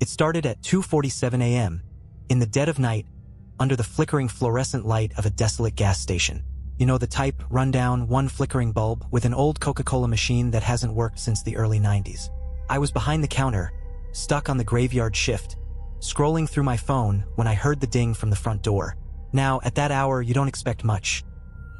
It started at 2:47 a.m., in the dead of night, under the flickering fluorescent light of a desolate gas station. You know, the type, rundown, one flickering bulb with an old Coca-Cola machine that hasn't worked since the early 90s. I was behind the counter, stuck on the graveyard shift, scrolling through my phone when I heard the ding from the front door. Now, at that hour, you don't expect much.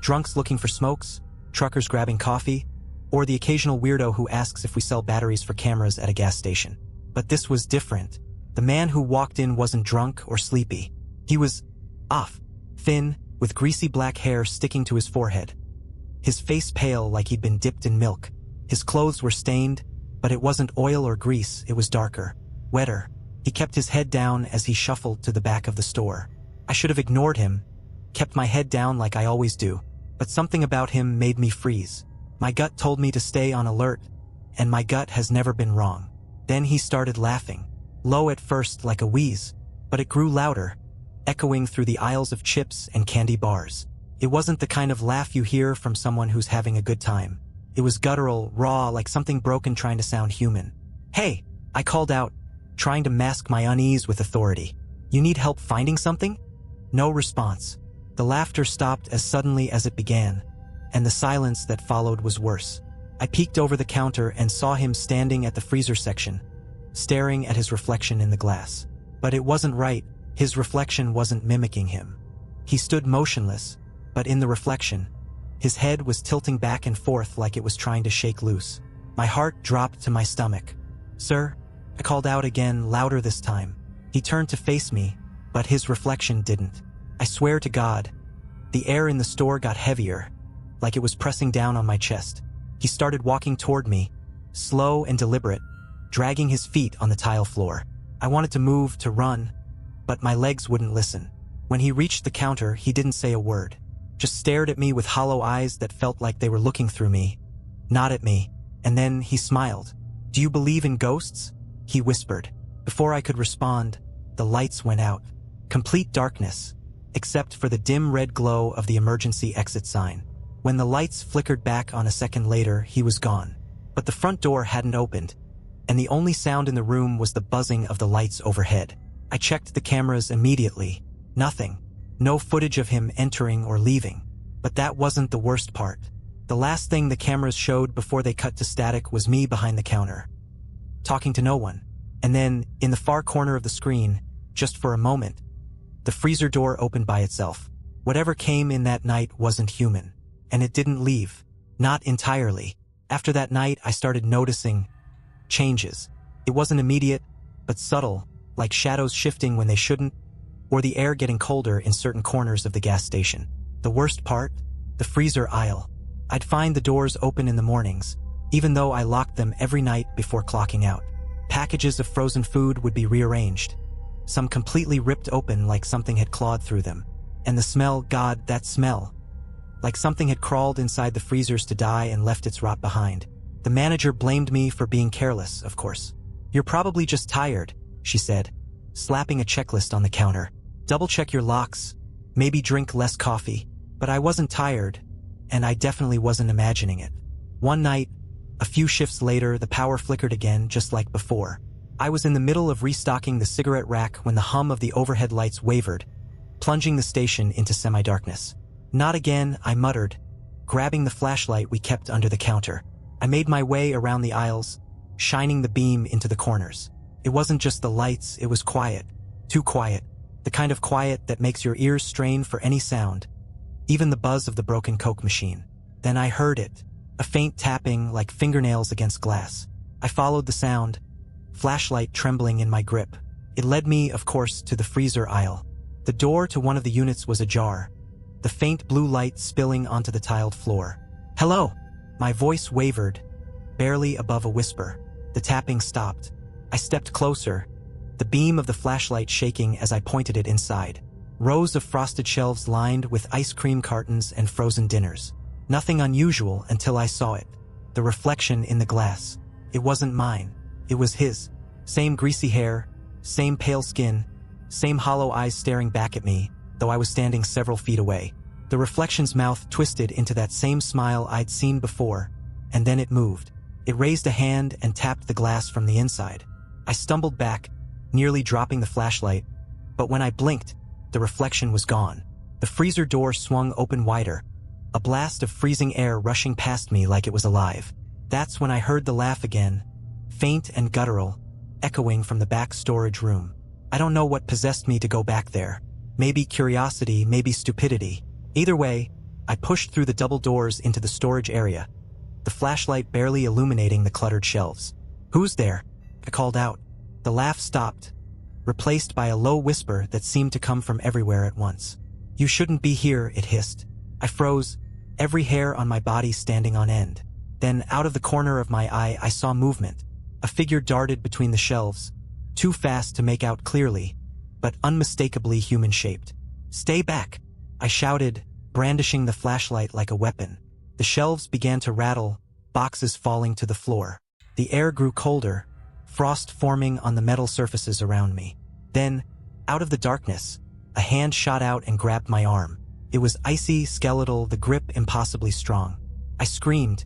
Drunks looking for smokes, truckers grabbing coffee, or the occasional weirdo who asks if we sell batteries for cameras at a gas station. But this was different. The man who walked in wasn't drunk or sleepy. He was off, thin, with greasy black hair sticking to his forehead. His face pale like he'd been dipped in milk. His clothes were stained, but it wasn't oil or grease, it was darker, wetter. He kept his head down as he shuffled to the back of the store. I should have ignored him, kept my head down like I always do, but something about him made me freeze. My gut told me to stay on alert, and my gut has never been wrong. Then he started laughing, low at first like a wheeze, but it grew louder, echoing through the aisles of chips and candy bars. It wasn't the kind of laugh you hear from someone who's having a good time. It was guttural, raw, like something broken trying to sound human. "Hey," I called out, trying to mask my unease with authority. "You need help finding something?" No response. The laughter stopped as suddenly as it began, and the silence that followed was worse. I peeked over the counter and saw him standing at the freezer section, staring at his reflection in the glass. But it wasn't right. His reflection wasn't mimicking him. He stood motionless, but in the reflection, his head was tilting back and forth like it was trying to shake loose. My heart dropped to my stomach. "Sir?" I called out again, louder this time. He turned to face me, but his reflection didn't. I swear to God, the air in the store got heavier, like it was pressing down on my chest. He started walking toward me, slow and deliberate, dragging his feet on the tile floor. I wanted to move, to run, but my legs wouldn't listen. When he reached the counter, he didn't say a word, just stared at me with hollow eyes that felt like they were looking through me, not at me, and then he smiled. "Do you believe in ghosts?" he whispered. Before I could respond, the lights went out. Complete darkness, except for the dim red glow of the emergency exit sign. When the lights flickered back on a second later, he was gone. But the front door hadn't opened, and the only sound in the room was the buzzing of the lights overhead. I checked the cameras immediately. Nothing. No footage of him entering or leaving. But that wasn't the worst part. The last thing the cameras showed before they cut to static was me behind the counter, talking to no one. And then, in the far corner of the screen, just for a moment, the freezer door opened by itself. Whatever came in that night wasn't human. And it didn't leave. Not entirely. After that night, I started noticing changes. It wasn't immediate, but subtle, like shadows shifting when they shouldn't, or the air getting colder in certain corners of the gas station. The worst part? The freezer aisle. I'd find the doors open in the mornings, even though I locked them every night before clocking out. Packages of frozen food would be rearranged, some completely ripped open like something had clawed through them. And the smell, God, that smell. Like something had crawled inside the freezers to die and left its rot behind. The manager blamed me for being careless, of course. "You're probably just tired," she said, slapping a checklist on the counter. "Double-check your locks, maybe drink less coffee." But I wasn't tired, and I definitely wasn't imagining it. One night, a few shifts later, the power flickered again, just like before. I was in the middle of restocking the cigarette rack when the hum of the overhead lights wavered, plunging the station into semi-darkness. "Not again," I muttered, grabbing the flashlight we kept under the counter. I made my way around the aisles, shining the beam into the corners. It wasn't just the lights, it was quiet. Too quiet. The kind of quiet that makes your ears strain for any sound, even the buzz of the broken Coke machine. Then I heard it, a faint tapping like fingernails against glass. I followed the sound, flashlight trembling in my grip. It led me, of course, to the freezer aisle. The door to one of the units was ajar, the faint blue light spilling onto the tiled floor. "Hello!" My voice wavered, barely above a whisper. The tapping stopped. I stepped closer, the beam of the flashlight shaking as I pointed it inside. Rows of frosted shelves lined with ice cream cartons and frozen dinners. Nothing unusual until I saw it. The reflection in the glass. It wasn't mine. It was his. Same greasy hair, same pale skin, same hollow eyes staring back at me, though I was standing several feet away. The reflection's mouth twisted into that same smile I'd seen before, and then it moved. It raised a hand and tapped the glass from the inside. I stumbled back, nearly dropping the flashlight, but when I blinked, the reflection was gone. The freezer door swung open wider, a blast of freezing air rushing past me like it was alive. That's when I heard the laugh again, faint and guttural, echoing from the back storage room. I don't know what possessed me to go back there. Maybe curiosity, maybe stupidity. Either way, I pushed through the double doors into the storage area, the flashlight barely illuminating the cluttered shelves. "Who's there?" I called out. The laugh stopped, replaced by a low whisper that seemed to come from everywhere at once. "You shouldn't be here," it hissed. I froze, every hair on my body standing on end. Then, out of the corner of my eye, I saw movement. A figure darted between the shelves, too fast to make out clearly, but unmistakably human-shaped. "Stay back!" I shouted, brandishing the flashlight like a weapon. The shelves began to rattle, boxes falling to the floor. The air grew colder, frost forming on the metal surfaces around me. Then, out of the darkness, a hand shot out and grabbed my arm. It was icy, skeletal, the grip impossibly strong. I screamed,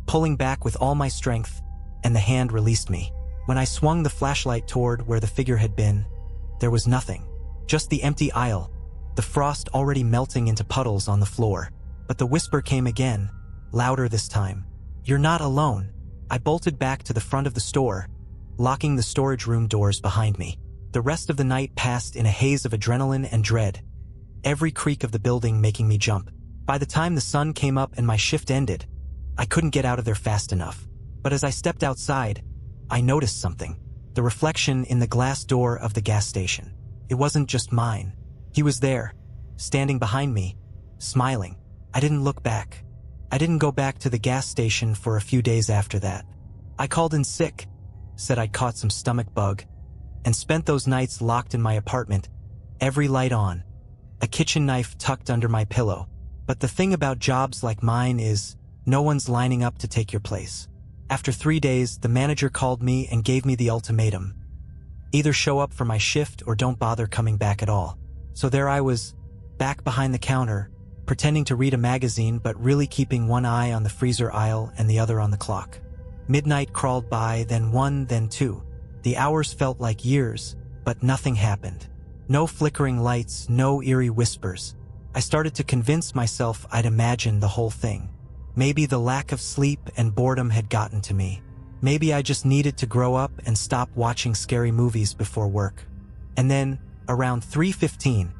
pulling back with all my strength, and the hand released me. When I swung the flashlight toward where the figure had been, there was nothing. Just the empty aisle, the frost already melting into puddles on the floor. But the whisper came again, louder this time. "You're not alone." I bolted back to the front of the store, locking the storage room doors behind me. The rest of the night passed in a haze of adrenaline and dread, every creak of the building making me jump. By the time the sun came up and my shift ended, I couldn't get out of there fast enough. But as I stepped outside, I noticed something. The reflection in the glass door of the gas station. It wasn't just mine. He was there, standing behind me, smiling. I didn't look back. I didn't go back to the gas station for a few days after that. I called in sick, said I'd caught some stomach bug, and spent those nights locked in my apartment, every light on, a kitchen knife tucked under my pillow. But the thing about jobs like mine is, no one's lining up to take your place. After 3 days, the manager called me and gave me the ultimatum. Either show up for my shift or don't bother coming back at all. So there I was, back behind the counter, pretending to read a magazine but really keeping one eye on the freezer aisle and the other on the clock. Midnight crawled by, then 1, then 2. The hours felt like years, but nothing happened. No flickering lights, no eerie whispers. I started to convince myself I'd imagined the whole thing. Maybe the lack of sleep and boredom had gotten to me. Maybe I just needed to grow up and stop watching scary movies before work. And then, around 3:15,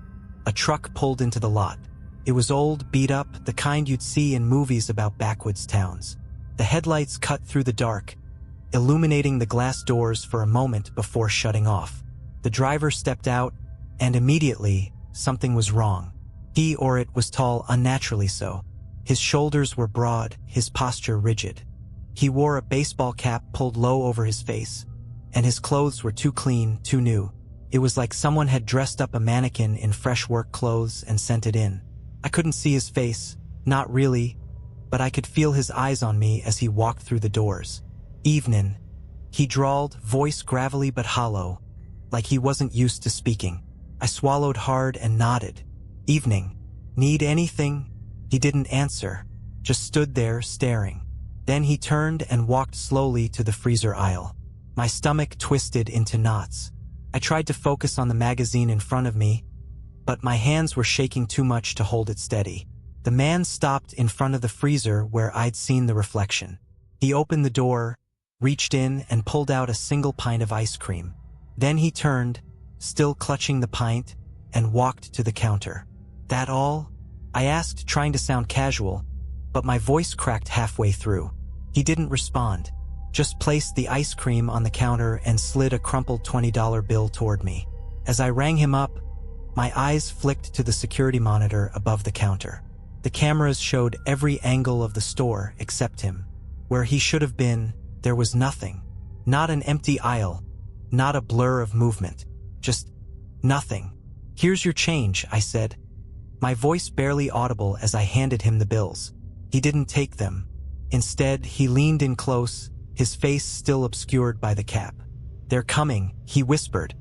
a truck pulled into the lot. It was old, beat up, the kind you'd see in movies about backwoods towns. The headlights cut through the dark, illuminating the glass doors for a moment before shutting off. The driver stepped out, and immediately, something was wrong. He or it was tall, unnaturally so. His shoulders were broad, his posture rigid. He wore a baseball cap pulled low over his face, and his clothes were too clean, too new. It was like someone had dressed up a mannequin in fresh work clothes and sent it in. I couldn't see his face, not really, but I could feel his eyes on me as he walked through the doors. "Evenin'," he drawled, voice gravelly but hollow, like he wasn't used to speaking. I swallowed hard and nodded. "Evening. Need anything?" He didn't answer, just stood there staring. Then he turned and walked slowly to the freezer aisle. My stomach twisted into knots. I tried to focus on the magazine in front of me, but my hands were shaking too much to hold it steady. The man stopped in front of the freezer where I'd seen the reflection. He opened the door, reached in, and pulled out a single pint of ice cream. Then he turned, still clutching the pint, and walked to the counter. "That all?" I asked, trying to sound casual, but my voice cracked halfway through. He didn't respond, just placed the ice cream on the counter and slid a crumpled $20 bill toward me. As I rang him up, my eyes flicked to the security monitor above the counter. The cameras showed every angle of the store except him. Where he should have been, there was nothing. Not an empty aisle, not a blur of movement, just nothing. "Here's your change," I said, my voice barely audible as I handed him the bills. He didn't take them. Instead, he leaned in close, his face still obscured by the cap. "They're coming," he whispered,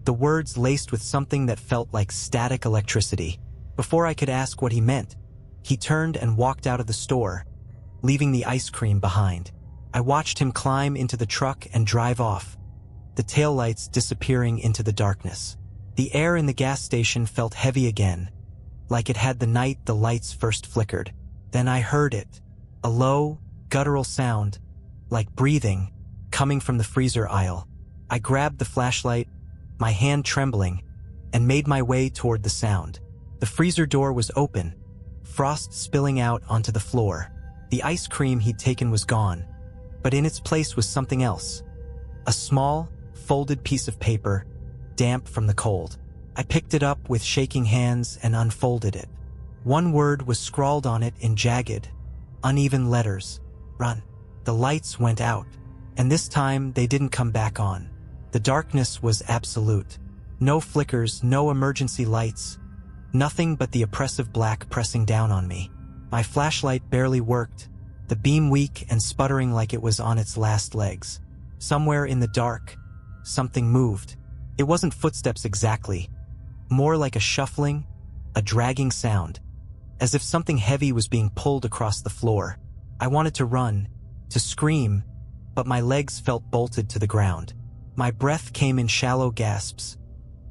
the words laced with something that felt like static electricity. Before I could ask what he meant, he turned and walked out of the store, leaving the ice cream behind. I watched him climb into the truck and drive off, the taillights disappearing into the darkness. The air in the gas station felt heavy again, like it had the night the lights first flickered. Then I heard it, a low, guttural sound, like breathing, coming from the freezer aisle. I grabbed the flashlight, my hand trembling, and made my way toward the sound. The freezer door was open, frost spilling out onto the floor. The ice cream he'd taken was gone, but in its place was something else. A small, folded piece of paper, damp from the cold. I picked it up with shaking hands and unfolded it. One word was scrawled on it in jagged, uneven letters. Run. The lights went out, and this time they didn't come back on. The darkness was absolute. No flickers, no emergency lights, nothing but the oppressive black pressing down on me. My flashlight barely worked, the beam weak and sputtering like it was on its last legs. Somewhere in the dark, something moved. It wasn't footsteps exactly, more like a shuffling, a dragging sound, as if something heavy was being pulled across the floor. I wanted to run, to scream, but my legs felt bolted to the ground. My breath came in shallow gasps,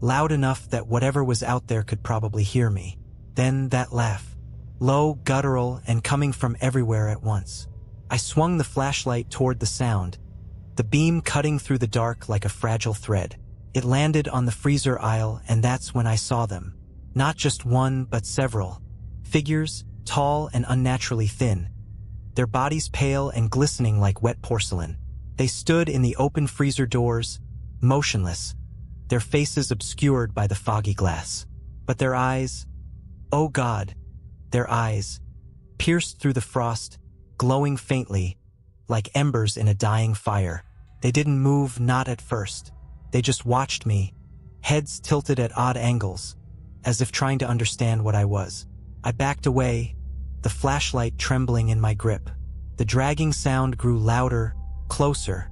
loud enough that whatever was out there could probably hear me. Then that laugh, low, guttural, and coming from everywhere at once. I swung the flashlight toward the sound, the beam cutting through the dark like a fragile thread. It landed on the freezer aisle, and that's when I saw them. Not just one, but several. Figures, tall and unnaturally thin, their bodies pale and glistening like wet porcelain. They stood in the open freezer doors, motionless, their faces obscured by the foggy glass. But their eyes, oh God, their eyes, pierced through the frost, glowing faintly, like embers in a dying fire. They didn't move, not at first. They just watched me, heads tilted at odd angles, as if trying to understand what I was. I backed away, the flashlight trembling in my grip. The dragging sound grew louder, closer,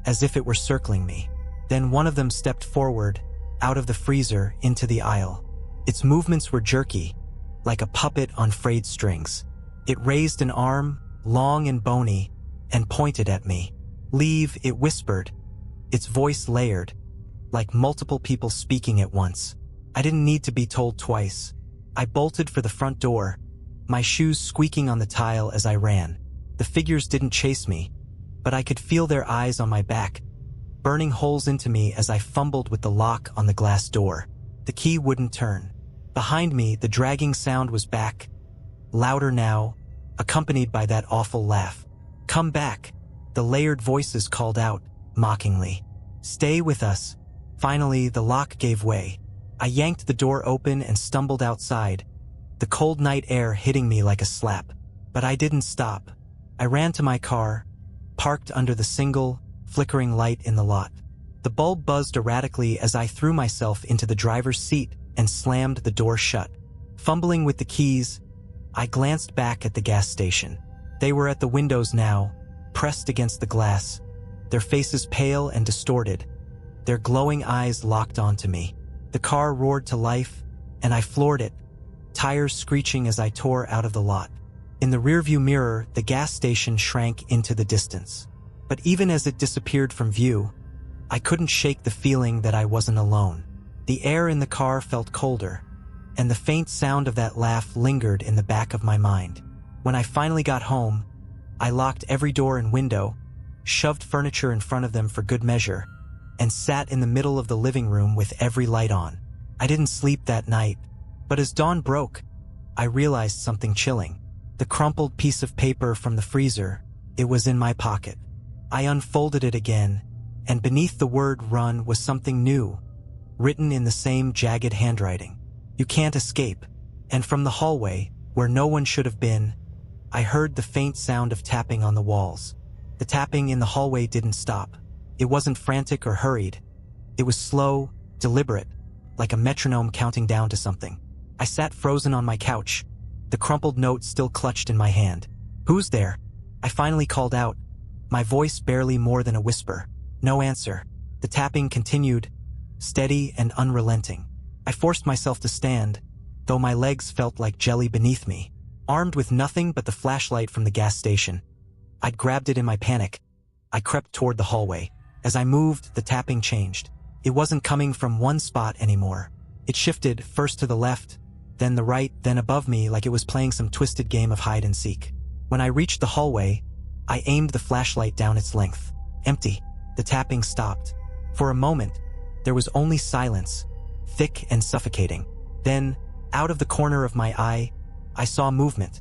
as if it were circling me. Then one of them stepped forward, out of the freezer, into the aisle. Its movements were jerky, like a puppet on frayed strings. It raised an arm, long and bony, and pointed at me. Leave, it whispered, its voice layered, like multiple people speaking at once. I didn't need to be told twice. I bolted for the front door, my shoes squeaking on the tile as I ran. The figures didn't chase me, but I could feel their eyes on my back, burning holes into me as I fumbled with the lock on the glass door. The key wouldn't turn. Behind me, the dragging sound was back, louder now, accompanied by that awful laugh. Come back, the layered voices called out, mockingly. Stay with us. Finally, the lock gave way. I yanked the door open and stumbled outside, the cold night air hitting me like a slap. But I didn't stop. I ran to my car, parked under the single, flickering light in the lot. The bulb buzzed erratically as I threw myself into the driver's seat and slammed the door shut. Fumbling with the keys, I glanced back at the gas station. They were at the windows now, pressed against the glass, their faces pale and distorted, their glowing eyes locked onto me. The car roared to life, and I floored it, tires screeching as I tore out of the lot. In the rearview mirror, the gas station shrank into the distance. But even as it disappeared from view, I couldn't shake the feeling that I wasn't alone. The air in the car felt colder, and the faint sound of that laugh lingered in the back of my mind. When I finally got home, I locked every door and window, shoved furniture in front of them for good measure, and sat in the middle of the living room with every light on. I didn't sleep that night, but as dawn broke, I realized something chilling. The crumpled piece of paper from the freezer, it was in my pocket. I unfolded it again, and beneath the word run was something new, written in the same jagged handwriting. You can't escape. And from the hallway, where no one should have been, I heard the faint sound of tapping on the walls. The tapping in the hallway didn't stop. It wasn't frantic or hurried. It was slow, deliberate, like a metronome counting down to something. I sat frozen on my couch, the crumpled note still clutched in my hand. Who's there? I finally called out, my voice barely more than a whisper. No answer. The tapping continued, steady and unrelenting. I forced myself to stand, though my legs felt like jelly beneath me. Armed with nothing but the flashlight from the gas station, I'd grabbed it in my panic. I crept toward the hallway. As I moved, the tapping changed. It wasn't coming from one spot anymore. It shifted first to the left, then the right, then above me like it was playing some twisted game of hide and seek. When I reached the hallway, I aimed the flashlight down its length. Empty. The tapping stopped. For a moment, there was only silence, thick and suffocating. Then, out of the corner of my eye, I saw movement.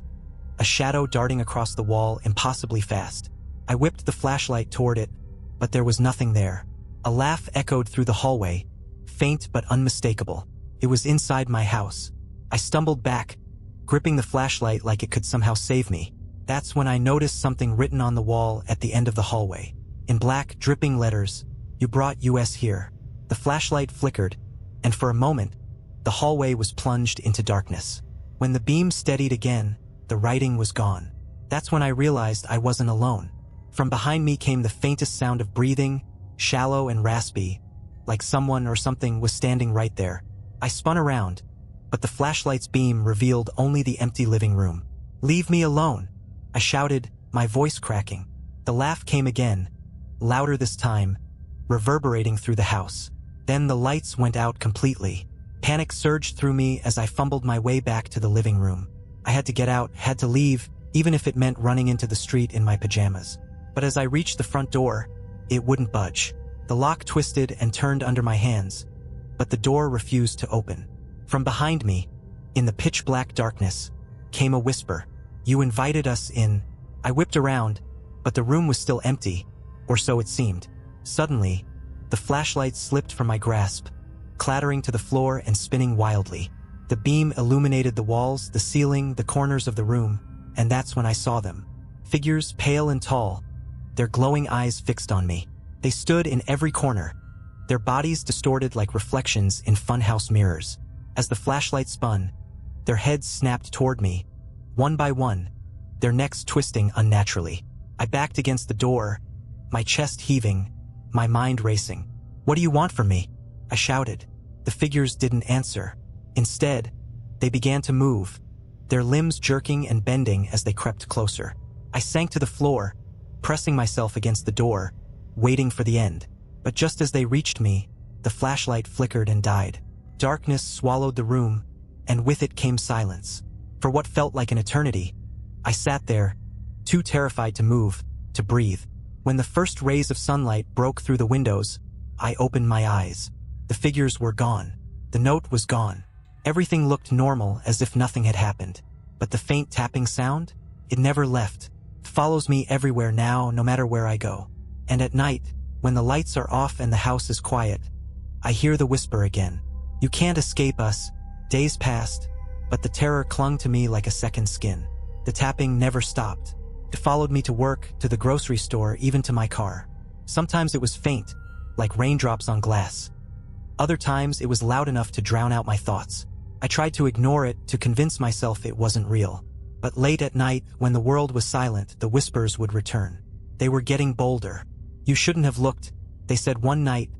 A shadow darting across the wall impossibly fast. I whipped the flashlight toward it, but there was nothing there. A laugh echoed through the hallway, faint but unmistakable. It was inside my house. I stumbled back, gripping the flashlight like it could somehow save me. That's when I noticed something written on the wall at the end of the hallway. In black, dripping letters, "You brought US here." The flashlight flickered, and for a moment, the hallway was plunged into darkness. When the beam steadied again, the writing was gone. That's when I realized I wasn't alone. From behind me came the faintest sound of breathing, shallow and raspy, like someone or something was standing right there. I spun around, but the flashlight's beam revealed only the empty living room. "Leave me alone," I shouted, my voice cracking. The laugh came again, louder this time, reverberating through the house. Then the lights went out completely. Panic surged through me as I fumbled my way back to the living room. I had to get out, had to leave, even if it meant running into the street in my pajamas. But as I reached the front door, it wouldn't budge. The lock twisted and turned under my hands, but the door refused to open. From behind me, in the pitch-black darkness, came a whisper. "You invited us in." I whipped around, but the room was still empty, or so it seemed. Suddenly, the flashlight slipped from my grasp, clattering to the floor and spinning wildly. The beam illuminated the walls, the ceiling, the corners of the room, and that's when I saw them. Figures pale and tall, their glowing eyes fixed on me. They stood in every corner, their bodies distorted like reflections in funhouse mirrors. As the flashlight spun, their heads snapped toward me, one by one, their necks twisting unnaturally. I backed against the door, my chest heaving, my mind racing. "What do you want from me?" I shouted. The figures didn't answer. Instead, they began to move, their limbs jerking and bending as they crept closer. I sank to the floor, pressing myself against the door, waiting for the end. But just as they reached me, the flashlight flickered and died. Darkness swallowed the room, and with it came silence. For what felt like an eternity, I sat there, too terrified to move, to breathe. When the first rays of sunlight broke through the windows, I opened my eyes. The figures were gone. The note was gone. Everything looked normal, as if nothing had happened. But the faint tapping sound? It never left. It follows me everywhere now, no matter where I go. And at night, when the lights are off and the house is quiet, I hear the whisper again. "You can't escape us." Days passed, but the terror clung to me like a second skin. The tapping never stopped. It followed me to work, to the grocery store, even to my car. Sometimes it was faint, like raindrops on glass. Other times it was loud enough to drown out my thoughts. I tried to ignore it, to convince myself it wasn't real. But late at night, when the world was silent, the whispers would return. They were getting bolder. "You shouldn't have looked," they said one night,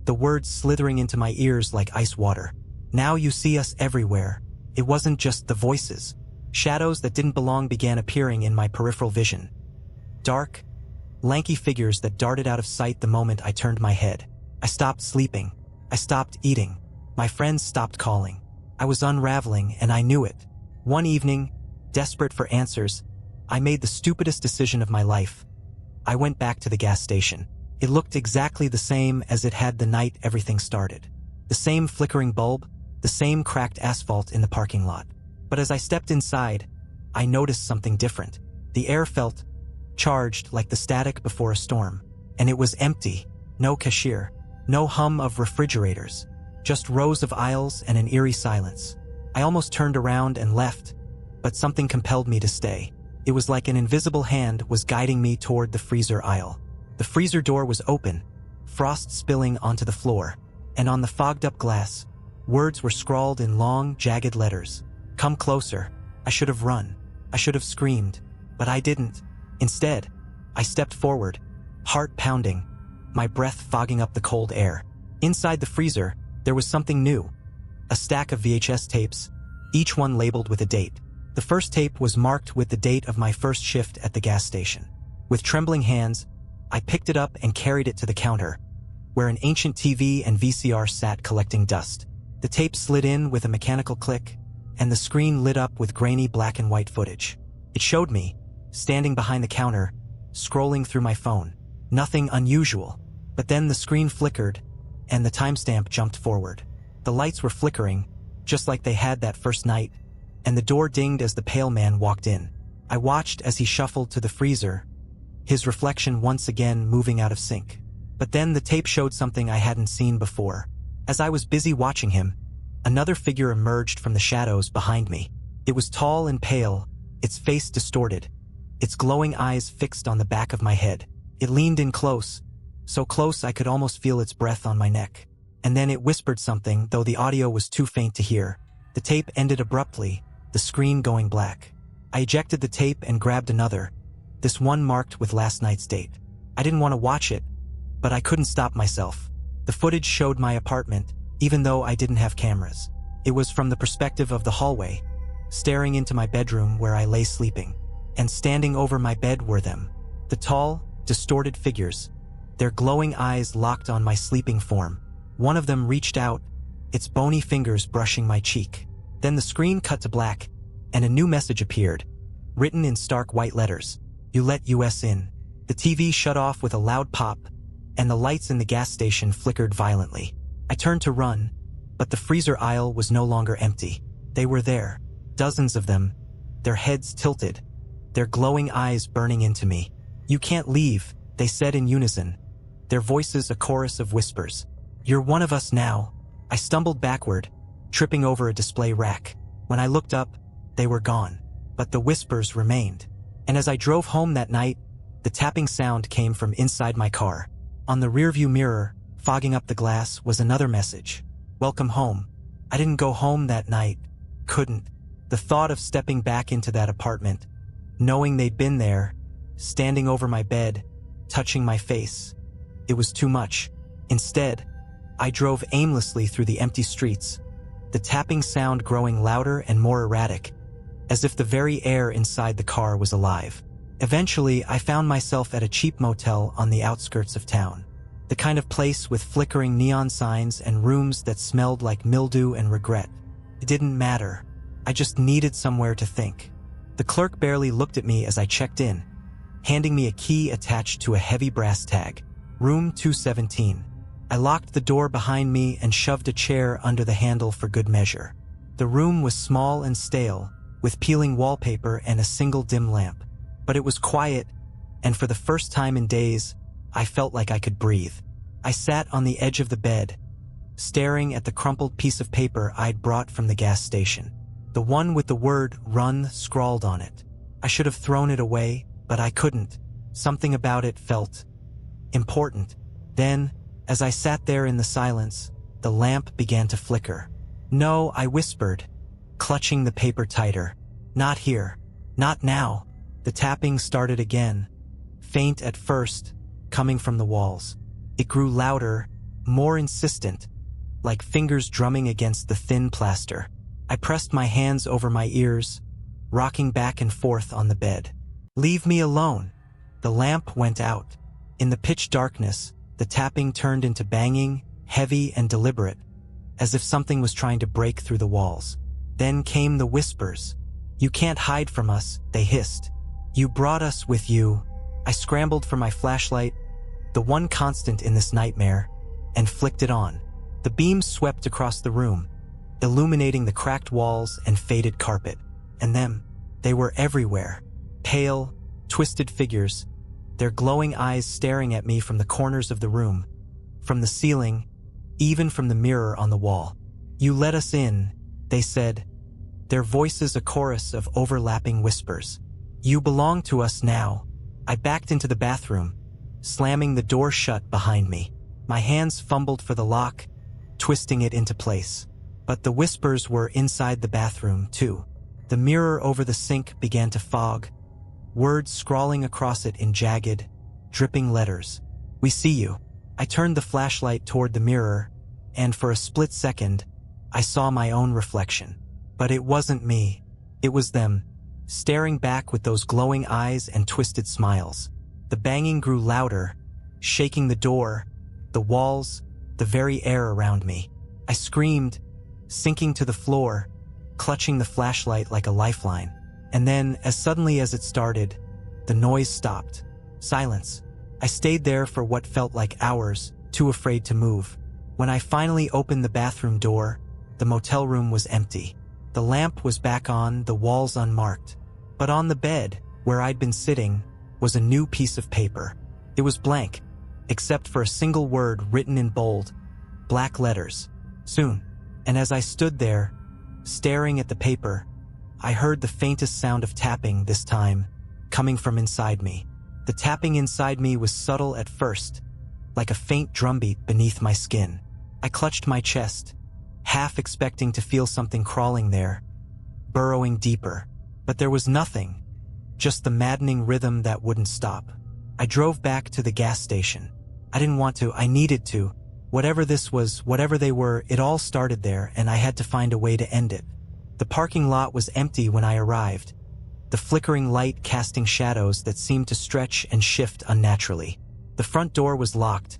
the words slithering into my ears like ice water. "Now you see us everywhere." It wasn't just the voices. Shadows that didn't belong began appearing in my peripheral vision. Dark, lanky figures that darted out of sight the moment I turned my head. I stopped sleeping. I stopped eating. My friends stopped calling. I was unraveling, and I knew it. One evening, desperate for answers, I made the stupidest decision of my life. I went back to the gas station. It looked exactly the same as it had the night everything started. The same flickering bulb, the same cracked asphalt in the parking lot. But as I stepped inside, I noticed something different. The air felt charged like the static before a storm. And it was empty. No cashier. No hum of refrigerators. Just rows of aisles and an eerie silence. I almost turned around and left, but something compelled me to stay. It was like an invisible hand was guiding me toward the freezer aisle. The freezer door was open, frost spilling onto the floor, and on the fogged-up glass, words were scrawled in long, jagged letters. "Come closer." I should have run. I should have screamed, but I didn't. Instead, I stepped forward, heart pounding, my breath fogging up the cold air. Inside the freezer, there was something new. A stack of VHS tapes, each one labeled with a date. The first tape was marked with the date of my first shift at the gas station. With trembling hands, I picked it up and carried it to the counter, where an ancient TV and VCR sat collecting dust. The tape slid in with a mechanical click, and the screen lit up with grainy black and white footage. It showed me, standing behind the counter, scrolling through my phone. Nothing unusual. But then the screen flickered, and the timestamp jumped forward. The lights were flickering, just like they had that first night, and the door dinged as the pale man walked in. I watched as he shuffled to the freezer, his reflection once again moving out of sync. But then the tape showed something I hadn't seen before. As I was busy watching him, another figure emerged from the shadows behind me. It was tall and pale, its face distorted, its glowing eyes fixed on the back of my head. It leaned in close, so close I could almost feel its breath on my neck. And then it whispered something, though the audio was too faint to hear. The tape ended abruptly, the screen going black. I ejected the tape and grabbed another, this one marked with last night's date. I didn't want to watch it, but I couldn't stop myself. The footage showed my apartment, even though I didn't have cameras. It was from the perspective of the hallway, staring into my bedroom where I lay sleeping. And standing over my bed were them, the tall, distorted figures, their glowing eyes locked on my sleeping form. One of them reached out, its bony fingers brushing my cheek. Then the screen cut to black, and a new message appeared, written in stark white letters. "You let us in." The TV shut off with a loud pop, and the lights in the gas station flickered violently. I turned to run, but the freezer aisle was no longer empty. They were there, dozens of them, their heads tilted, their glowing eyes burning into me. "You can't leave," they said in unison, their voices a chorus of whispers. "You're one of us now." I stumbled backward, tripping over a display rack. When I looked up, they were gone, but the whispers remained. And as I drove home that night, the tapping sound came from inside my car. On the rearview mirror, fogging up the glass, was another message. "Welcome home." I didn't go home that night. Couldn't. The thought of stepping back into that apartment, knowing they'd been there, standing over my bed, touching my face, it was too much. Instead, I drove aimlessly through the empty streets, the tapping sound growing louder and more erratic, as if the very air inside the car was alive. Eventually, I found myself at a cheap motel on the outskirts of town. The kind of place with flickering neon signs and rooms that smelled like mildew and regret. It didn't matter. I just needed somewhere to think. The clerk barely looked at me as I checked in, handing me a key attached to a heavy brass tag. Room 217. I locked the door behind me and shoved a chair under the handle for good measure. The room was small and stale, with peeling wallpaper and a single dim lamp. But it was quiet, and for the first time in days, I felt like I could breathe. I sat on the edge of the bed, staring at the crumpled piece of paper I'd brought from the gas station. The one with the word "run" scrawled on it. I should have thrown it away, but I couldn't. Something about it felt important. Then, as I sat there in the silence, the lamp began to flicker. "No," I whispered, clutching the paper tighter. "Not here. Not now." The tapping started again, faint at first, coming from the walls. It grew louder, more insistent, like fingers drumming against the thin plaster. I pressed my hands over my ears, rocking back and forth on the bed. "Leave me alone." The lamp went out. In the pitch darkness, the tapping turned into banging, heavy and deliberate, as if something was trying to break through the walls. Then came the whispers. "You can't hide from us," they hissed. "You brought us with you." I scrambled for my flashlight, the one constant in this nightmare, and flicked it on. The beam swept across the room, illuminating the cracked walls and faded carpet. And them, they were everywhere. Pale, twisted figures, their glowing eyes staring at me from the corners of the room, from the ceiling, even from the mirror on the wall. "You let us in," they said, their voices a chorus of overlapping whispers. "You belong to us now." I backed into the bathroom, slamming the door shut behind me. My hands fumbled for the lock, twisting it into place. But the whispers were inside the bathroom, too. The mirror over the sink began to fog, words scrawling across it in jagged, dripping letters. "We see you." I turned the flashlight toward the mirror, and for a split second, I saw my own reflection. But it wasn't me. It was them, staring back with those glowing eyes and twisted smiles. The banging grew louder, shaking the door, the walls, the very air around me. I screamed, sinking to the floor, clutching the flashlight like a lifeline. And then, as suddenly as it started, the noise stopped. Silence. I stayed there for what felt like hours, too afraid to move. When I finally opened the bathroom door, the motel room was empty. The lamp was back on, the walls unmarked. But on the bed, where I'd been sitting, was a new piece of paper. It was blank, except for a single word written in bold, black letters. Soon. And as I stood there, staring at the paper, I heard the faintest sound of tapping this time, coming from inside me. The tapping inside me was subtle at first, like a faint drumbeat beneath my skin. I clutched my chest, half expecting to feel something crawling there, burrowing deeper. But there was nothing, just the maddening rhythm that wouldn't stop. I drove back to the gas station. I didn't want to, I needed to. Whatever this was, whatever they were, it all started there, and I had to find a way to end it. The parking lot was empty when I arrived, the flickering light casting shadows that seemed to stretch and shift unnaturally. The front door was locked,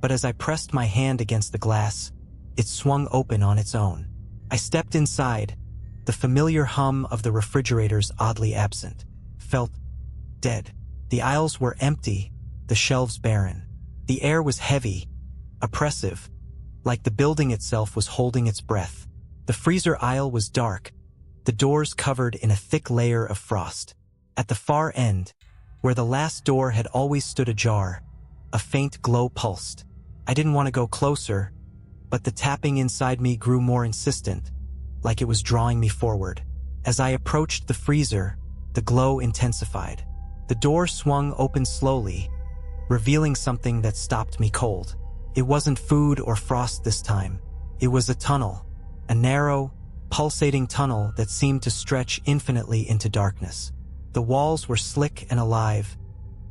but as I pressed my hand against the glass, it swung open on its own. I stepped inside, the familiar hum of the refrigerators oddly absent. Felt dead. The aisles were empty, the shelves barren. The air was heavy, oppressive, like the building itself was holding its breath. The freezer aisle was dark, the doors covered in a thick layer of frost. At the far end, where the last door had always stood ajar, a faint glow pulsed. I didn't want to go closer, but the tapping inside me grew more insistent, like it was drawing me forward. As I approached the freezer, the glow intensified. The door swung open slowly, revealing something that stopped me cold. It wasn't food or frost this time. It was a tunnel, a narrow, pulsating tunnel that seemed to stretch infinitely into darkness. The walls were slick and alive,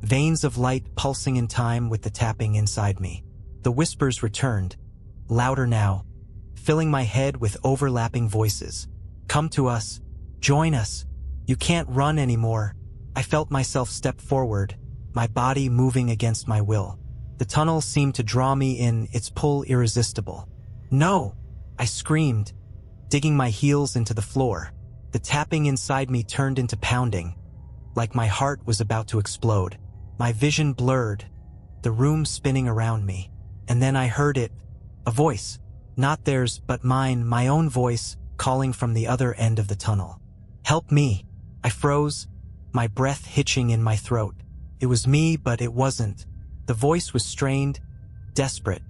veins of light pulsing in time with the tapping inside me. The whispers returned, louder now, filling my head with overlapping voices. Come to us. Join us. You can't run anymore. I felt myself step forward, my body moving against my will. The tunnel seemed to draw me in, its pull irresistible. No! I screamed, digging my heels into the floor. The tapping inside me turned into pounding, like my heart was about to explode. My vision blurred, the room spinning around me. And then I heard it, a voice. Not theirs, but mine, my own voice, calling from the other end of the tunnel. Help me. I froze, my breath hitching in my throat. It was me, but it wasn't. The voice was strained, desperate,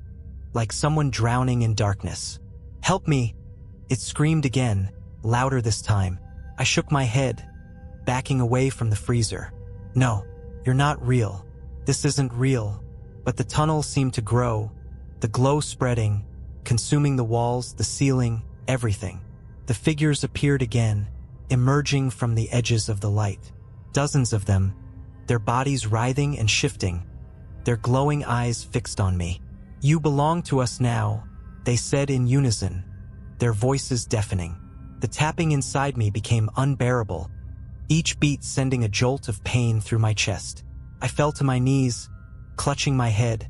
like someone drowning in darkness. Help me. It screamed again, louder this time. I shook my head, backing away from the freezer. No, you're not real. This isn't real. But the tunnel seemed to grow, the glow spreading, consuming the walls, the ceiling, everything. The figures appeared again, emerging from the edges of the light. Dozens of them, their bodies writhing and shifting, their glowing eyes fixed on me. You belong to us now, they said in unison, their voices deafening. The tapping inside me became unbearable, each beat sending a jolt of pain through my chest. I fell to my knees, clutching my head,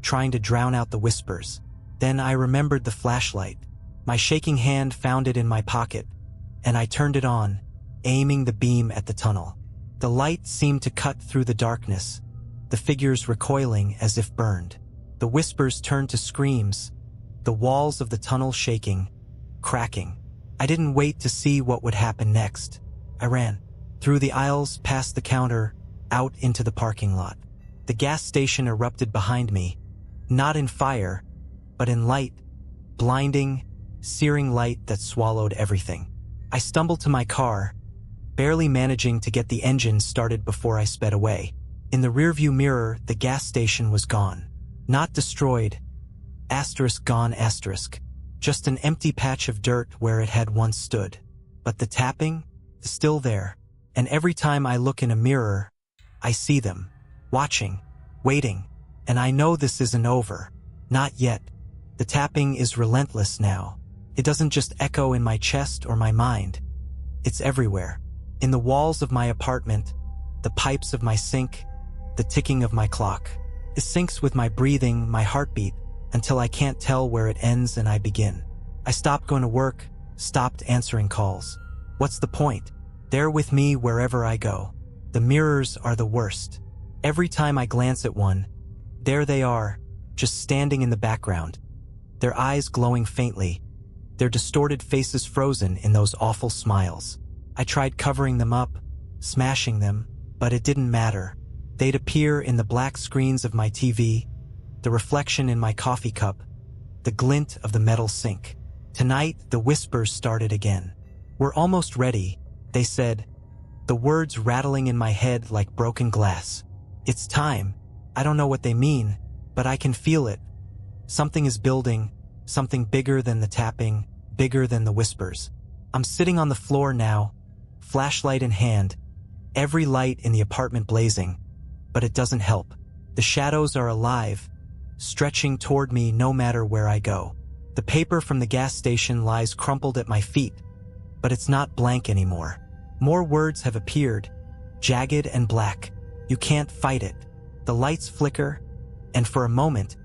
trying to drown out the whispers. Then I remembered the flashlight. My shaking hand found it in my pocket, and I turned it on, aiming the beam at the tunnel. The light seemed to cut through the darkness, the figures recoiling as if burned. The whispers turned to screams, the walls of the tunnel shaking, cracking. I didn't wait to see what would happen next. I ran, through the aisles, past the counter, out into the parking lot. The gas station erupted behind me, not in fire, but in light, blinding, searing light that swallowed everything. I stumbled to my car, barely managing to get the engine started before I sped away. In the rearview mirror, the gas station was gone. Not destroyed, asterisk gone asterisk, just an empty patch of dirt where it had once stood. But the tapping, still there, and every time I look in a mirror, I see them, watching, waiting, and I know this isn't over. Not yet. The tapping is relentless now. It doesn't just echo in my chest or my mind. It's everywhere. In the walls of my apartment, the pipes of my sink, the ticking of my clock. It syncs with my breathing, my heartbeat, until I can't tell where it ends and I begin. I stopped going to work, stopped answering calls. What's the point? They're with me wherever I go. The mirrors are the worst. Every time I glance at one, there they are, just standing in the background, their eyes glowing faintly, their distorted faces frozen in those awful smiles. I tried covering them up, smashing them, but it didn't matter. They'd appear in the black screens of my TV, the reflection in my coffee cup, the glint of the metal sink. Tonight, the whispers started again. "We're almost ready," they said, the words rattling in my head like broken glass. "It's time." I don't know what they mean, but I can feel it. Something is building, something bigger than the tapping, bigger than the whispers. I'm sitting on the floor now, flashlight in hand, every light in the apartment blazing, but it doesn't help. The shadows are alive, stretching toward me no matter where I go. The paper from the gas station lies crumpled at my feet, but it's not blank anymore. More words have appeared, jagged and black. You can't fight it. The lights flicker, and for a moment,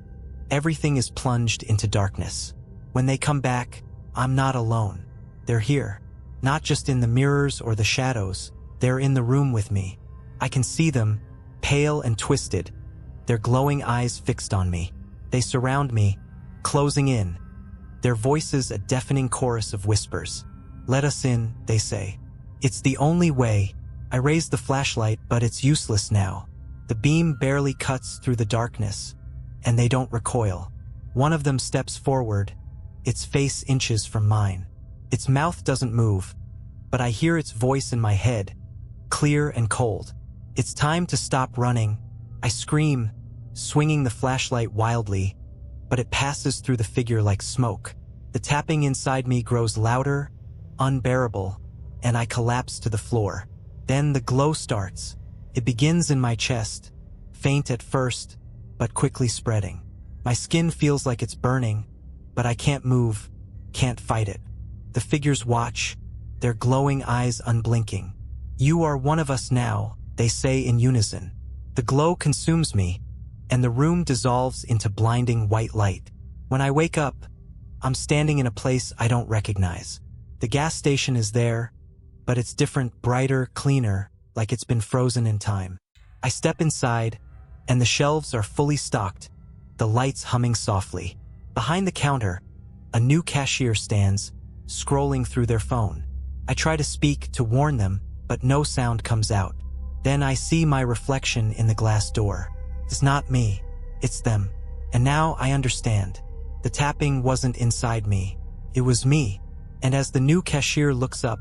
everything is plunged into darkness. When they come back, I'm not alone. They're here. Not just in the mirrors or the shadows, they're in the room with me. I can see them, pale and twisted, their glowing eyes fixed on me. They surround me, closing in, their voices a deafening chorus of whispers. "Let us in," they say. It's the only way. I raise the flashlight, but it's useless now. The beam barely cuts through the darkness, and they don't recoil. One of them steps forward, its face inches from mine. Its mouth doesn't move, but I hear its voice in my head, clear and cold. It's time to stop running. I scream, swinging the flashlight wildly, but it passes through the figure like smoke. The tapping inside me grows louder, unbearable, and I collapse to the floor. Then the glow starts. It begins in my chest, faint at first, but quickly spreading. My skin feels like it's burning, but I can't move, can't fight it. The figures watch, their glowing eyes unblinking. "You are one of us now," they say in unison. The glow consumes me, and the room dissolves into blinding white light. When I wake up, I'm standing in a place I don't recognize. The gas station is there, but it's different, brighter, cleaner, like it's been frozen in time. I step inside, and the shelves are fully stocked, the lights humming softly. Behind the counter, a new cashier stands, scrolling through their phone. I try to speak to warn them, but no sound comes out. Then I see my reflection in the glass door. It's not me, it's them. And now I understand. The tapping wasn't inside me, it was me. And as the new cashier looks up,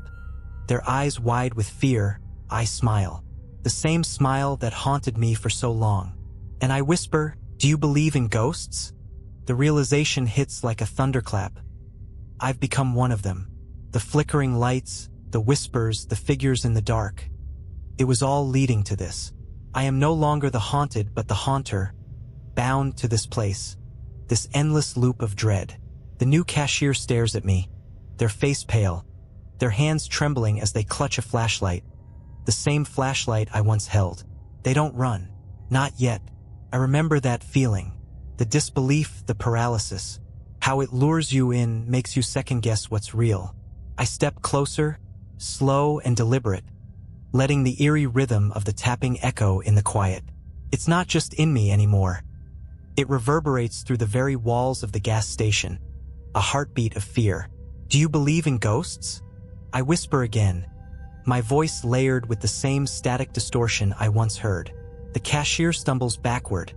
their eyes wide with fear, I smile. The same smile that haunted me for so long. And I whisper, "Do you believe in ghosts?" The realization hits like a thunderclap. I've become one of them. The flickering lights, the whispers, the figures in the dark. It was all leading to this. I am no longer the haunted but the haunter, bound to this place, this endless loop of dread. The new cashier stares at me, their face pale, their hands trembling as they clutch a flashlight, the same flashlight I once held. They don't run. Not yet. I remember that feeling, the disbelief, the paralysis, how it lures you in, makes you second-guess what's real. I step closer, slow and deliberate, letting the eerie rhythm of the tapping echo in the quiet. It's not just in me anymore. It reverberates through the very walls of the gas station, a heartbeat of fear. "Do you believe in ghosts?" I whisper again, my voice layered with the same static distortion I once heard. The cashier stumbles backward,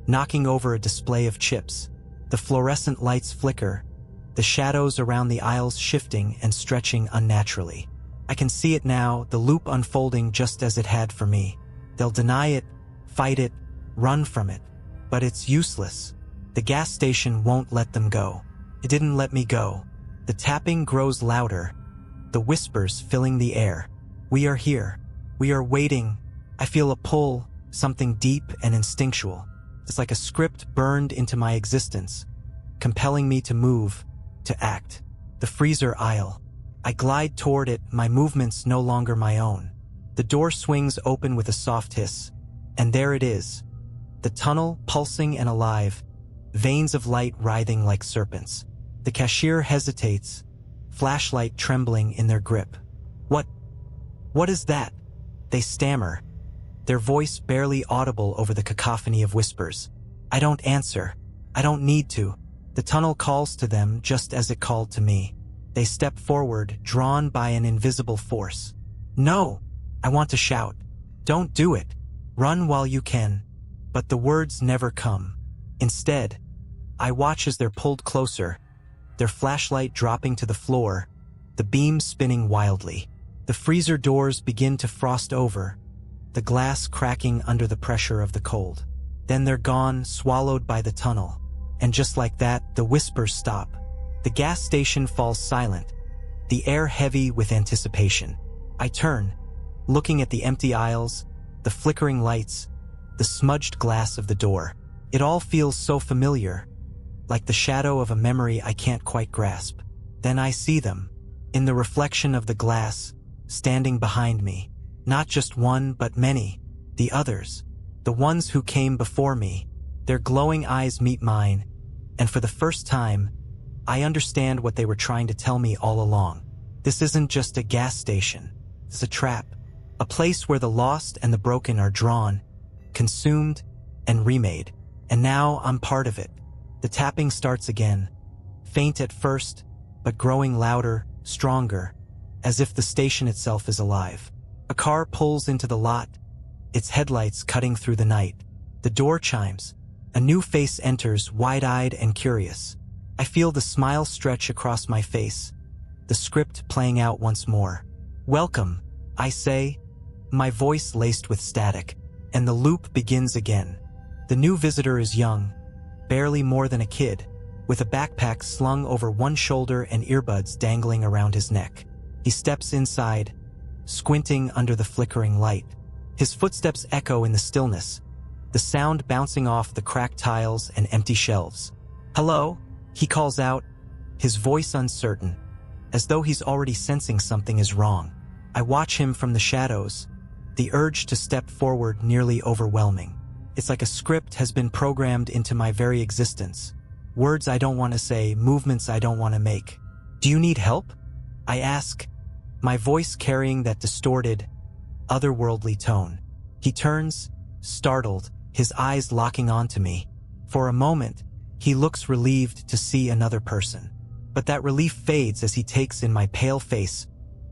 knocking over a display of chips. The fluorescent lights flicker, the shadows around the aisles shifting and stretching unnaturally. I can see it now, the loop unfolding just as it had for me. They'll deny it, fight it, run from it, but it's useless. The gas station won't let them go. It didn't let me go. The tapping grows louder, the whispers filling the air. "We are here. We are waiting." I feel a pull, something deep and instinctual. It's like a script burned into my existence, compelling me to move, to act. The freezer aisle. I glide toward it, my movements no longer my own. The door swings open with a soft hiss, and there it is. The tunnel pulsing and alive, veins of light writhing like serpents. The cashier hesitates, flashlight trembling in their grip. What is that? They stammer, their voice barely audible over the cacophony of whispers. I don't answer. I don't need to. The tunnel calls to them just as it called to me. They step forward, drawn by an invisible force. No! I want to shout. Don't do it. Run while you can. But the words never come. Instead, I watch as they're pulled closer, their flashlight dropping to the floor, the beam spinning wildly. The freezer doors begin to frost over, the glass cracking under the pressure of the cold. Then they're gone, swallowed by the tunnel. And just like that, the whispers stop. The gas station falls silent, the air heavy with anticipation. I turn, looking at the empty aisles, the flickering lights, the smudged glass of the door. It all feels so familiar, like the shadow of a memory I can't quite grasp. Then I see them, in the reflection of the glass, standing behind me. Not just one, but many. The others. The ones who came before me. Their glowing eyes meet mine, and for the first time, I understand what they were trying to tell me all along. This isn't just a gas station. It's a trap. A place where the lost and the broken are drawn, consumed, and remade. And now I'm part of it. The tapping starts again. Faint at first, but growing louder, stronger, as if the station itself is alive. A car pulls into the lot, its headlights cutting through the night. The door chimes. A new face enters, wide-eyed and curious. I feel the smile stretch across my face, the script playing out once more. Welcome, I say, my voice laced with static, and the loop begins again. The new visitor is young, barely more than a kid, with a backpack slung over one shoulder and earbuds dangling around his neck. He steps inside, squinting under the flickering light. His footsteps echo in the stillness, the sound bouncing off the cracked tiles and empty shelves. Hello, he calls out, his voice uncertain, as though he's already sensing something is wrong. I watch him from the shadows, the urge to step forward nearly overwhelming. It's like a script has been programmed into my very existence. Words I don't want to say, movements I don't want to make. Do you need help? I ask, my voice carrying that distorted, otherworldly tone. He turns, startled, his eyes locking onto me. For a moment, he looks relieved to see another person. But that relief fades as he takes in my pale face,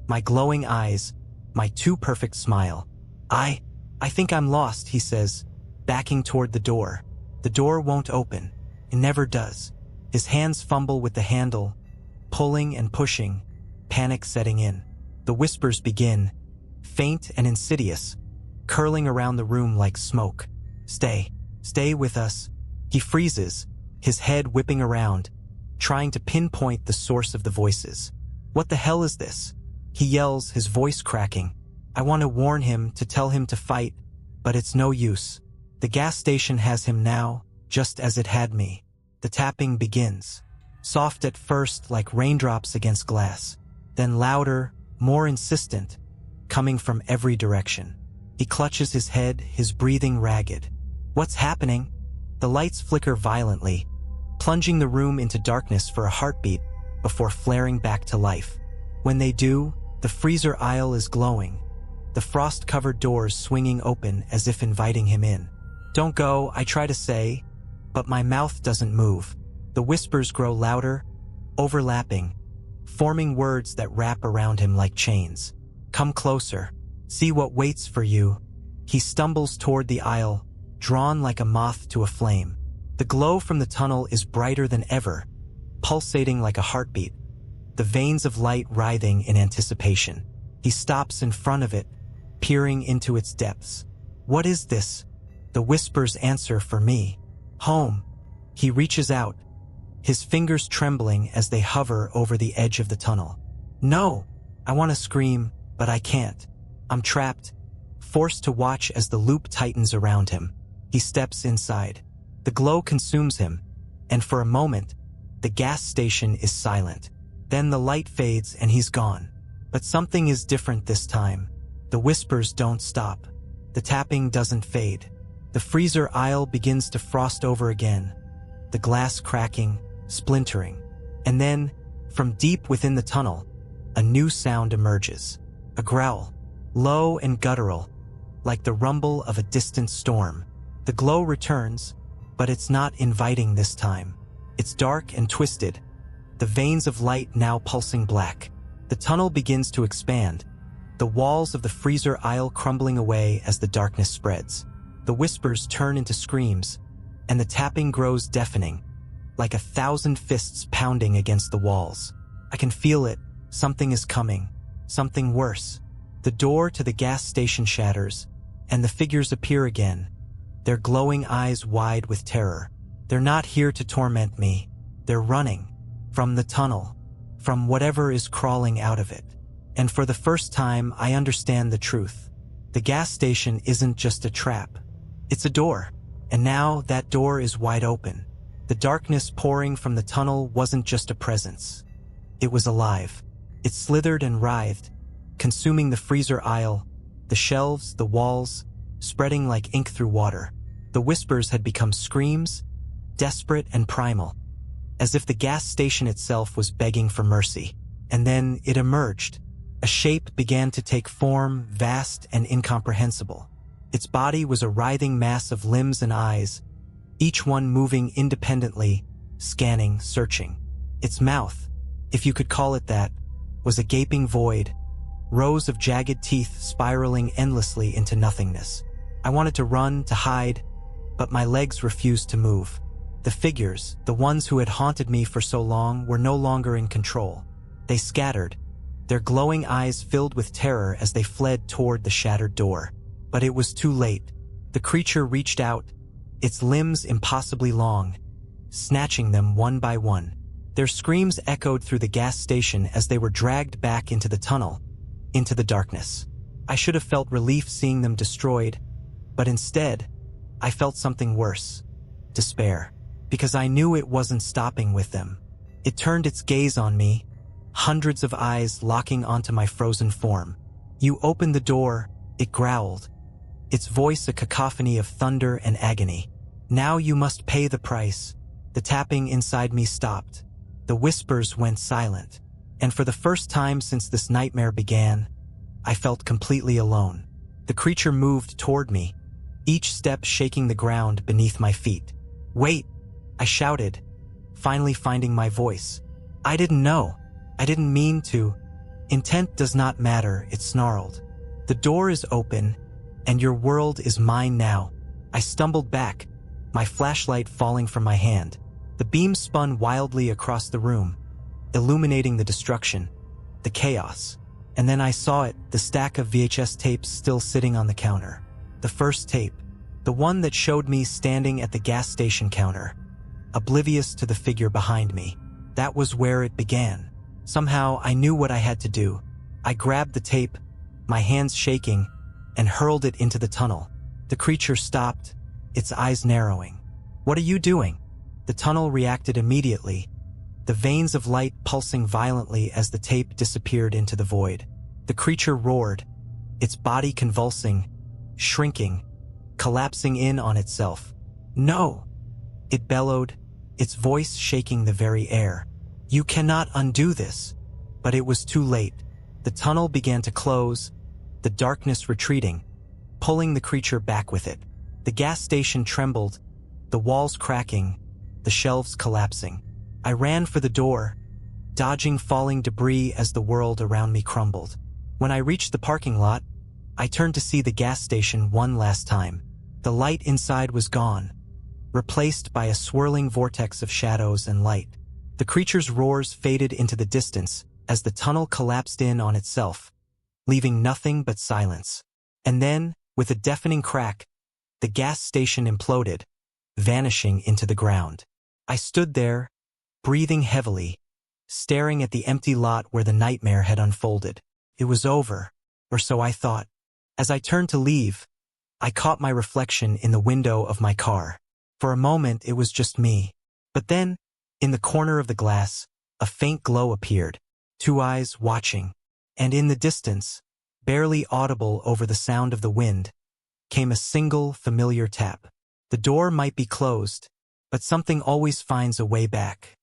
my glowing eyes, my too perfect smile. I think I'm lost, he says, backing toward the door. The door won't open. It never does. His hands fumble with the handle, pulling and pushing, panic setting in. The whispers begin, faint and insidious, curling around the room like smoke. Stay with us. He freezes, his head whipping around, trying to pinpoint the source of the voices. What the hell is this? He yells, his voice cracking. I want to warn him, to tell him to fight, but it's no use. The gas station has him now, just as it had me. The tapping begins. Soft at first, like raindrops against glass. Then louder, more insistent, coming from every direction. He clutches his head, his breathing ragged. What's happening? The lights flicker violently, plunging the room into darkness for a heartbeat before flaring back to life. When they do, the freezer aisle is glowing, the frost-covered doors swinging open as if inviting him in. Don't go, I try to say, but my mouth doesn't move. The whispers grow louder, overlapping, forming words that wrap around him like chains. Come closer. See what waits for you. He stumbles toward the aisle, drawn like a moth to a flame. The glow from the tunnel is brighter than ever, pulsating like a heartbeat, the veins of light writhing in anticipation. He stops in front of it, peering into its depths. What is this? The whispers answer for me. Home. He reaches out, his fingers trembling as they hover over the edge of the tunnel. No! I want to scream, but I can't. I'm trapped, forced to watch as the loop tightens around him. He steps inside. The glow consumes him, and for a moment, the gas station is silent. Then the light fades and he's gone. But something is different this time. The whispers don't stop. The tapping doesn't fade. The freezer aisle begins to frost over again, the glass cracking, splintering. And then, from deep within the tunnel, a new sound emerges. A growl, low and guttural, like the rumble of a distant storm. The glow returns, but it's not inviting this time. It's dark and twisted, the veins of light now pulsing black. The tunnel begins to expand, the walls of the freezer aisle crumbling away as the darkness spreads. The whispers turn into screams, and the tapping grows deafening, like 1,000 fists pounding against the walls. I can feel it. Something is coming. Something worse. The door to the gas station shatters, and the figures appear again, their glowing eyes wide with terror. They're not here to torment me. They're running. From the tunnel. From whatever is crawling out of it. And for the first time, I understand the truth. The gas station isn't just a trap. It's a door. And now that door is wide open. The darkness pouring from the tunnel wasn't just a presence. It was alive. It slithered and writhed, consuming the freezer aisle, the shelves, the walls, spreading like ink through water. The whispers had become screams, desperate and primal, as if the gas station itself was begging for mercy. And then it emerged. A shape began to take form, vast and incomprehensible. Its body was a writhing mass of limbs and eyes, each one moving independently, scanning, searching. Its mouth, if you could call it that, was a gaping void, rows of jagged teeth spiraling endlessly into nothingness. I wanted to run, to hide, but my legs refused to move. The figures, the ones who had haunted me for so long, were no longer in control. They scattered, their glowing eyes filled with terror as they fled toward the shattered door. But it was too late. The creature reached out, its limbs impossibly long, snatching them one by one. Their screams echoed through the gas station as they were dragged back into the tunnel, into the darkness. I should have felt relief seeing them destroyed, but instead, I felt something worse. Despair. Because I knew it wasn't stopping with them. It turned its gaze on me, hundreds of eyes locking onto my frozen form. "You opened the door," it growled, its voice a cacophony of thunder and agony. "Now you must pay the price." The tapping inside me stopped. The whispers went silent. And for the first time since this nightmare began, I felt completely alone. The creature moved toward me, each step shaking the ground beneath my feet. "Wait!" I shouted, finally finding my voice. "I didn't know. I didn't mean to. Intent does not matter," it snarled. "The door is open, and your world is mine now." I stumbled back, my flashlight falling from my hand. The beam spun wildly across the room, illuminating the destruction, the chaos. And then I saw it, the stack of VHS tapes still sitting on the counter. The first tape, the one that showed me standing at the gas station counter, oblivious to the figure behind me. That was where it began. Somehow I knew what I had to do. I grabbed the tape, my hands shaking, and hurled it into the tunnel. The creature stopped, its eyes narrowing. "What are you doing?" The tunnel reacted immediately, the veins of light pulsing violently as the tape disappeared into the void. The creature roared, its body convulsing, shrinking, collapsing in on itself. "No!" it bellowed, its voice shaking the very air. "You cannot undo this." But it was too late. The tunnel began to close, the darkness retreating, pulling the creature back with it. The gas station trembled, the walls cracking, the shelves collapsing. I ran for the door, dodging falling debris as the world around me crumbled. When I reached the parking lot, I turned to see the gas station one last time. The light inside was gone, replaced by a swirling vortex of shadows and light. The creature's roars faded into the distance as the tunnel collapsed in on itself, leaving nothing but silence. And then, with a deafening crack, the gas station imploded, vanishing into the ground. I stood there, breathing heavily, staring at the empty lot where the nightmare had unfolded. It was over, or so I thought. As I turned to leave, I caught my reflection in the window of my car. For a moment, it was just me. But then, in the corner of the glass, a faint glow appeared, two eyes watching. And in the distance, barely audible over the sound of the wind, came a single, familiar tap. The door might be closed, but something always finds a way back.